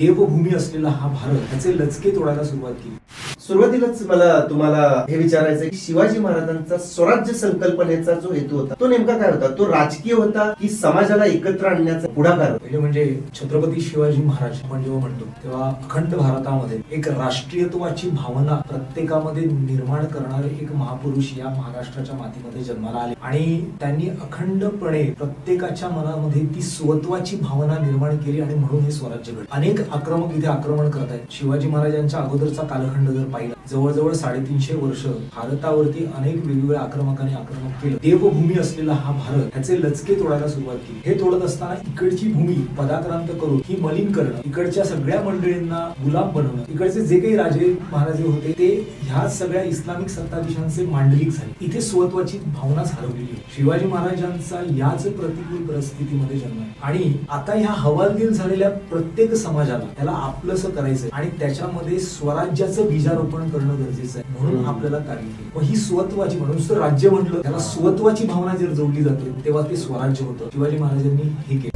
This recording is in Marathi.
देवभूमी असलेला हा भारत त्याचे लचके तोडायला सुरुवात केली. सुरुवातीलाच मला तुम्हाला हे विचारायचं की शिवाजी महाराजांचा स्वराज्य संकल्पनेचा जो हेतू होता तो नेमका काय होता? तो राजकीय होता की समाजाला एकत्र आणण्याचा पुढाकार होता? पहिले म्हणजे छत्रपती शिवाजी महाराज आपण जेव्हा म्हणतो तेव्हा अखंड भारतामध्ये एक राष्ट्रीयत्वाची भावना प्रत्येकामध्ये निर्माण करणारे एक महापुरुष या महाराष्ट्राच्या मातीमध्ये जन्माला आले आणि त्यांनी अखंडपणे प्रत्येकाच्या मनामध्ये ती स्वत्वाची भावना निर्माण केली आणि म्हणून हे स्वराज्य घडले. अनेक आक्रमक इथे आक्रमण करत आहेत. शिवाजी महाराजांच्या अगोदरचा कालखंड जर पाहिला जवळजवळ 350 वर्ष भारतावरती अनेक वेगवेगळ्या आक्रमकांनी आक्रमण केलं. देवभूमी असलेला हा भारत त्याचे लचके तोडायला सुरुवात केली. हे तोडत असताना इकडची भूमी पदाक्रांत करून ही मलिन करणं, इकडच्या सगळ्या मंडळींना गुलाम बनवणं, इकडचे जे काही राजे महाराजे होते ते ह्या सगळ्या इस्लामिक सत्ताधीशांचे मांडलिक झाले. इथे स्वत्वाची भावनाच हरवलेली. शिवाजी महाराजांचा याच प्रतिकूल परिस्थितीमध्ये जन्म आहे आणि आता ह्या हवालदिल झालेल्या प्रत्येक समाजाला त्याला आपलंसं करायचंय आणि त्याच्यामध्ये स्वराज्याचं बीजारोपण करणं गरजेचं आहे. म्हणून आपल्याला कार्य केलं. मग ही स्वत्वाची म्हणून राज्य म्हटलं त्याला स्वत्वाची भावना जर जोडली जाते तेव्हा ते स्वराज्य होतं. शिवाजी महाराजांनी हे केलं.